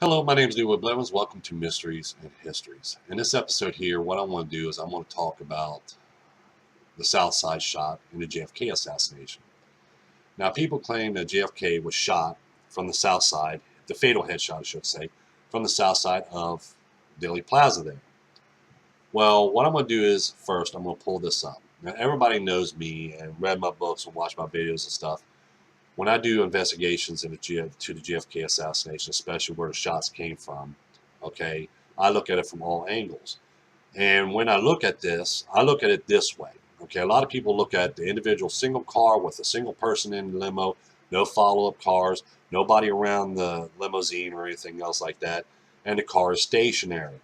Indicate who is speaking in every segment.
Speaker 1: Hello, my name is Leroy Blevins. Welcome to Mysteries and Histories. In this episode here, what I want to do is I want to talk about the South Side shot in the JFK assassination. Now, people claim that JFK was shot from the South Side, the fatal headshot, I should say, from the South Side of Dealey Plaza there. Well, what I'm going to do is first, I'm going to pull this up. Now, everybody knows me and read my books and watched my videos and stuff. When I do investigations into the JFK assassination, especially where the shots came from, okay, I look at it from all angles. And when I look at this, I look at it this way. Okay, a lot of people look at the individual single car with a single person in the limo, no follow-up cars, nobody around the limousine or anything else like that, and the car is stationary.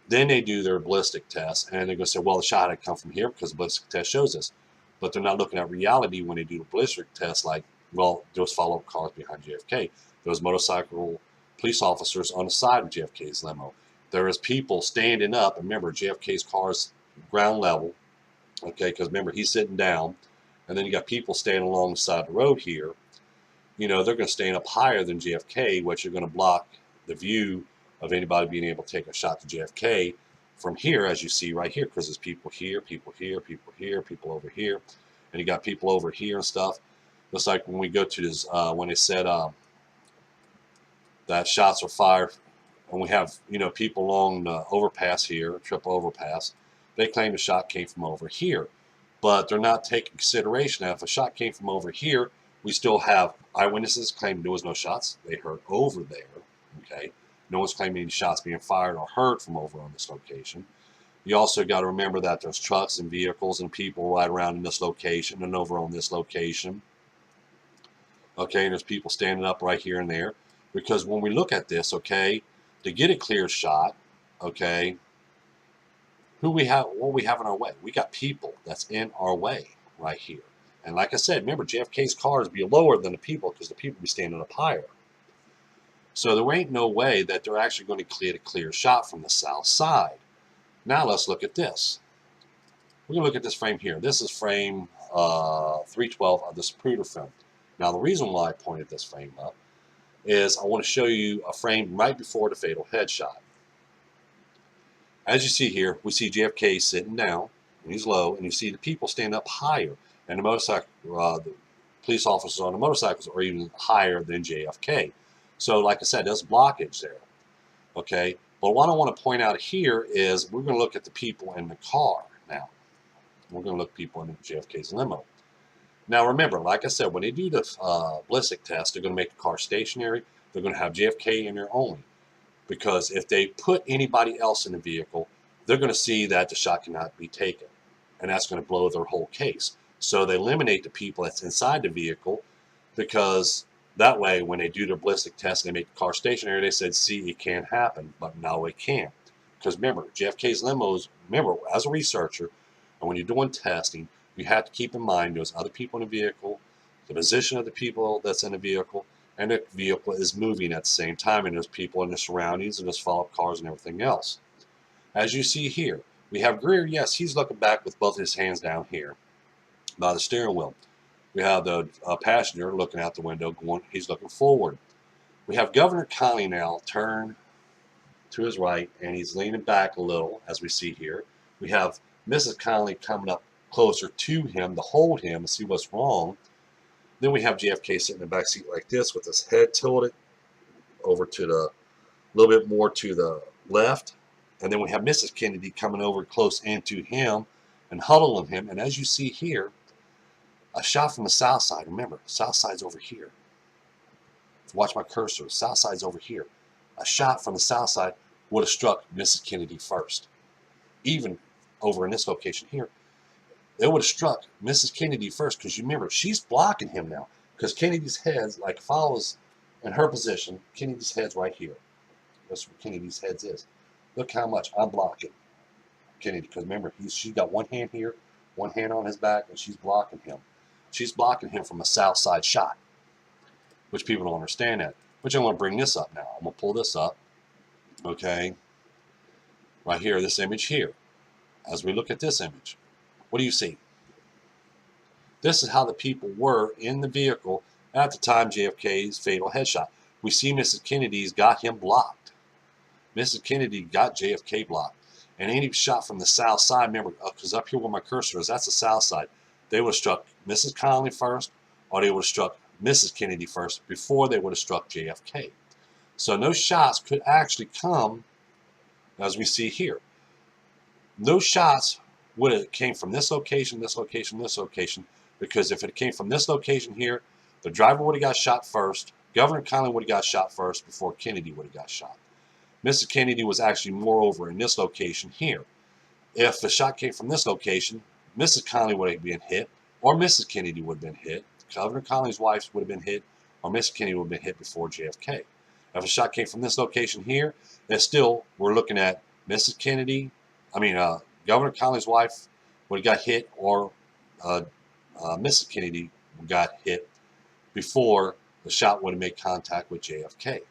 Speaker 1: Then they do their ballistic test, and they're going to say, well, the shot had come from here because the ballistic test shows this. But they're not looking at reality when they do the ballistic test, like, well, there was follow-up cars behind JFK. There was motorcycle police officers on the side of JFK's limo. There is people standing up. And remember, JFK's car is ground level, okay, because remember, he's sitting down. And then you got people standing along the side of the road here. You know, they're going to stand up higher than JFK, which are going to block the view of anybody being able to take a shot to JFK from here, as you see right here, because there's people here, people here, people here, people over here. And you got people over here and stuff. Just like when we go to this, when they said that shots were fired, and we have, you know, people along the overpass here, triple overpass, they claim the shot came from over here. But they're not taking consideration that if a shot came from over here, we still have eyewitnesses claiming there was no shots. They heard over there, okay? No one's claiming any shots being fired or heard from over on this location. You also got to remember that there's trucks and vehicles and people right around in this location and over on this location. Okay, and there's people standing up right here and there. Because when we look at this, okay, to get a clear shot, okay, what we have in our way? We got people that's in our way right here. And like I said, remember, JFK's cars be lower than the people because the people be standing up higher. So there ain't no way that they're actually going to get a clear shot from the south side. Now let's look at this. We're going to look at this frame here. This is frame 312 of the Zapruder film. Now, the reason why I pointed this frame up is I want to show you a frame right before the fatal headshot. As you see here, we see JFK sitting down, and he's low, and you see the people stand up higher, and the police officers on the motorcycles are even higher than JFK. So, like I said, there's blockage there. Okay, but what I want to point out here is we're going to look at the people in the car now. We're going to look at people in JFK's limo. Now remember, like I said, when they do the ballistic test, they're going to make the car stationary. They're going to have JFK in there only. Because if they put anybody else in the vehicle, they're going to see that the shot cannot be taken. And that's going to blow their whole case. So they eliminate the people that's inside the vehicle, because that way when they do their ballistic test and they make the car stationary, they said, see, it can't happen. But no, it can't. Because remember, JFK's limos, remember, as a researcher, and when you're doing testing, you have to keep in mind there's other people in the vehicle, the position of the people that's in the vehicle, and the vehicle is moving at the same time, and there's people in the surroundings, and there's follow-up cars and everything else. As you see here, we have Greer. Yes, he's looking back with both his hands down here by the steering wheel. We have the passenger looking out the window, he's looking forward. We have Governor Connolly now turn to his right, and he's leaning back a little, as we see here. We have Mrs. Connolly coming up closer to him to hold him and see what's wrong. Then we have JFK sitting in the back seat like this with his head tilted over to the little bit more to the left. And then we have Mrs. Kennedy coming over close into him and huddling him. And as you see here, a shot from the south side. Remember, south side's over here. Watch my cursor. South side's over here. A shot from the south side would have struck Mrs. Kennedy first. Even over in this location here, they would have struck Mrs. Kennedy first, because you remember, she's blocking him now. Because Kennedy's head's, like if I was in her position, Kennedy's head's right here. That's where Kennedy's head is. Look how much I'm blocking Kennedy. Because remember, she's got one hand here, one hand on his back, and she's blocking him. She's blocking him from a south side shot, which people don't understand that. Which I'm going to bring this up now. I'm going to pull this up. Okay. Right here, this image here. As we look at this image, what do you see? This is how the people were in the vehicle at the time JFK's fatal headshot. we see Mrs. Kennedy's got him blocked. Mrs. Kennedy got JFK blocked. And any shot from the south side, remember, because up here where my cursor is, that's the south side. They would have struck Mrs. Connally first, or they would have struck Mrs. Kennedy first before they would have struck JFK. So no shots could actually come, as we see here. No shots would have came from this location, this location, this location, because if it came from this location here, the driver would have got shot first, Governor Connally would have got shot first before Kennedy would have got shot. Mrs. Kennedy was actually moreover in this location here. If the shot came from this location, Mrs. Connally would have been hit, or Mrs. Kennedy would have been hit. Governor Connally's wife would have been hit, or Mrs. Kennedy would have been hit before JFK. If a shot came from this location here, then still we're looking at Mrs. Kennedy, Governor Connally's wife would have got hit, or Mrs. Kennedy got hit before the shot would have made contact with JFK.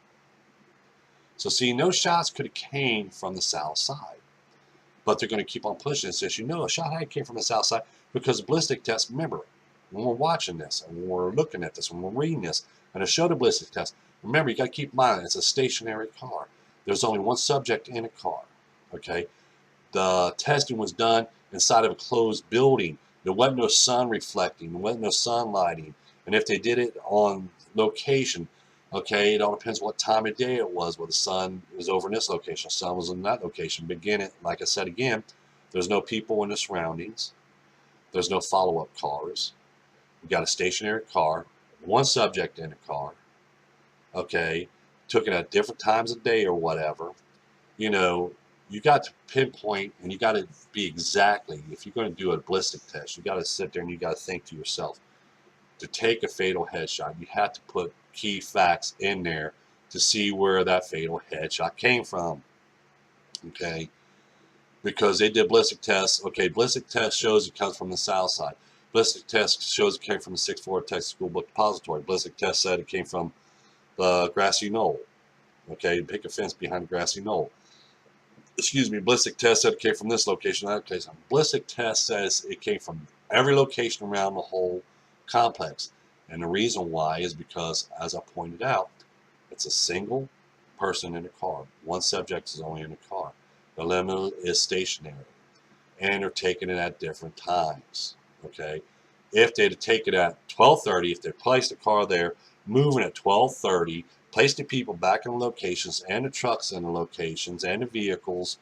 Speaker 1: So see, no shots could have came from the south side. But they're going to keep on pushing. It says, a shot came from the south side because the ballistic test, remember, when we're watching this, and when we're looking at this, when we're reading this, and to show the ballistic test, remember, you got to keep in mind, it's a stationary car. There's only one subject in a car, okay? The testing was done inside of a closed building. There wasn't no sun reflecting. There wasn't no sun lighting. And if they did it on location, okay, it all depends what time of day it was. Well, the sun was over in this location. The sun was in that location. Beginning, like I said again, there's no people in the surroundings. There's no follow-up cars. We got a stationary car, one subject in a car. Okay, took it at different times of day or whatever. You got to pinpoint, and you got to be exactly, if you're going to do a ballistic test, you got to sit there and you got to think to yourself, to take a fatal headshot, you have to put key facts in there to see where that fatal headshot came from. Okay, because they did ballistic tests. Okay, ballistic test shows it comes from the south side. Ballistic test shows it came from the 6th floor of Texas School Book Depository. Ballistic test said it came from the grassy knoll. Okay, pick a fence behind the grassy knoll. Excuse me, ballistic test said it came from this location, that location. Ballistic test says it came from every location around the whole complex. And the reason why is because, as I pointed out, it's a single person in a car. One subject is only in a car. The limo is stationary. And they're taking it at different times. Okay? If they'd take it at 12:30, if they placed the car there, moving at 12:30, place the people back in the locations, and the trucks in the locations, and the vehicles,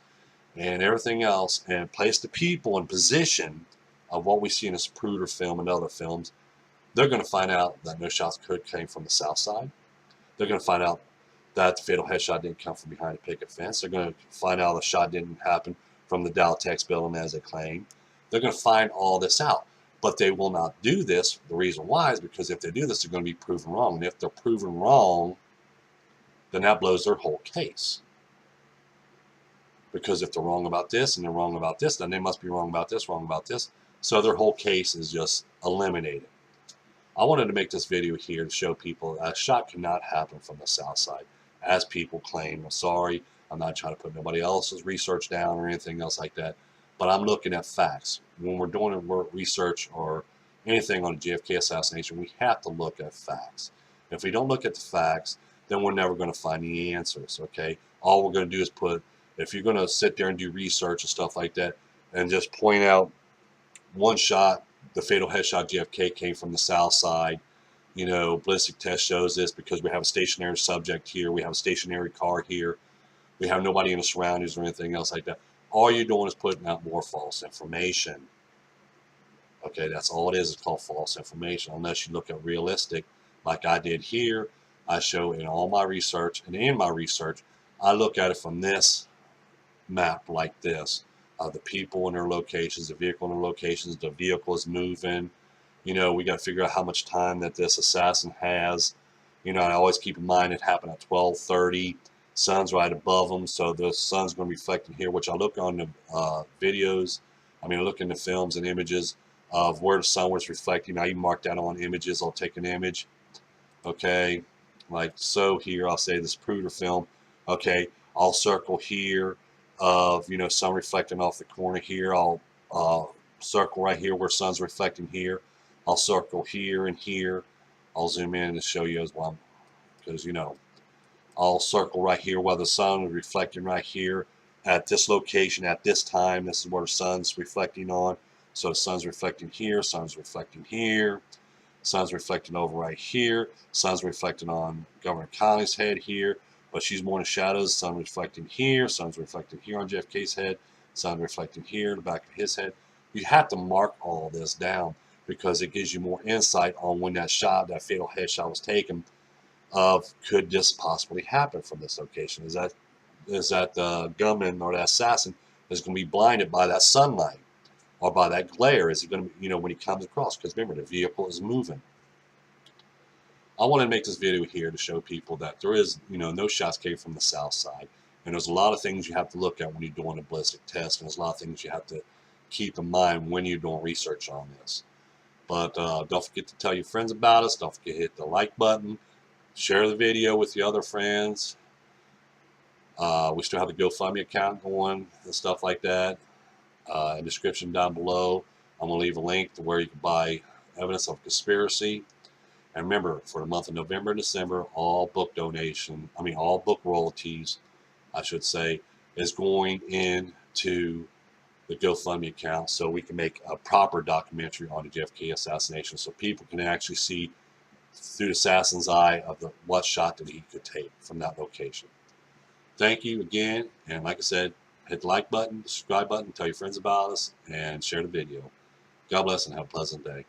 Speaker 1: and everything else, and place the people in position of what we see in this Zapruder film and other films, they're going to find out that no shots came from the south side. They're going to find out that the fatal headshot didn't come from behind a picket fence. They're going to find out the shot didn't happen from the Daltex building, as they claim. They're going to find all this out. But they will not do this. The reason why is because if they do this, they're going to be proven wrong. And if they're proven wrong, then that blows their whole case. Because if they're wrong about this and they're wrong about this, then they must be wrong about this, wrong about this. So their whole case is just eliminated. I wanted to make this video here to show people that a shot cannot happen from the south side, as people claim. I'm sorry, I'm not trying to put nobody else's research down or anything else like that, but I'm looking at facts. When we're doing research or anything on a JFK assassination, we have to look at facts. If we don't look at the facts, then we're never going to find any answers, okay? All we're going to do is if you're going to sit there and do research and stuff like that, and just point out one shot, the fatal headshot JFK came from the south side. Ballistic test shows this because we have a stationary subject here. We have a stationary car here. We have nobody in the surroundings or anything else like that. All you're doing is putting out more false information. Okay, that's all it is. It's called false information. Unless you look at realistic, like I did here. I show in all my research, and in my research, I look at it from this map like this. The people in their locations, the vehicle in their locations, the vehicle is moving. We got to figure out how much time that this assassin has. I always keep in mind it happened at 12:30. Sun's right above them, so the sun's going to be reflecting here, which I look on the videos. I look in the films and images of where the sun was reflecting. I even mark that on images. I'll take an image. Okay, like so here, I'll say this Zapruder film. Okay, I'll circle here of, sun reflecting off the corner here. I'll circle right here where sun's reflecting here. I'll circle here and here. I'll zoom in and show you as well, because I'll circle right here where the sun is reflecting right here at this location at this time. This is where the sun's reflecting on. So the sun's reflecting here, sun's reflecting here, sun's reflecting over right here, sun's reflecting on Governor Connolly's head here, but she's more in the shadows. Sun reflecting here, sun's reflecting here on JFK's head, sun reflecting here, the back of his head. You have to mark all this down because it gives you more insight on when that shot, that fatal headshot was taken, of could this possibly happen from this location? Is that the gunman or that assassin is going to be blinded by that sunlight or by that glare? Is he going to, when he comes across? Because remember, the vehicle is moving. I want to make this video here to show people that there is, no shots came from the south side. And there's a lot of things you have to look at when you're doing a ballistic test. And there's a lot of things you have to keep in mind when you're doing research on this. But don't forget to tell your friends about us. Don't forget to hit the like button. Share the video with your other friends. We still have the GoFundMe account going and stuff like that. In the description down below, I'm going to leave a link to where you can buy evidence of conspiracy. And remember, for the month of November and December, all book royalties, I should say, is going into the GoFundMe account so we can make a proper documentary on the JFK assassination so people can actually see through the assassin's eye of what shot that he could take from that location. Thank you again, and like I said, hit the like button, the subscribe button, tell your friends about us, and share the video. God bless and have a pleasant day.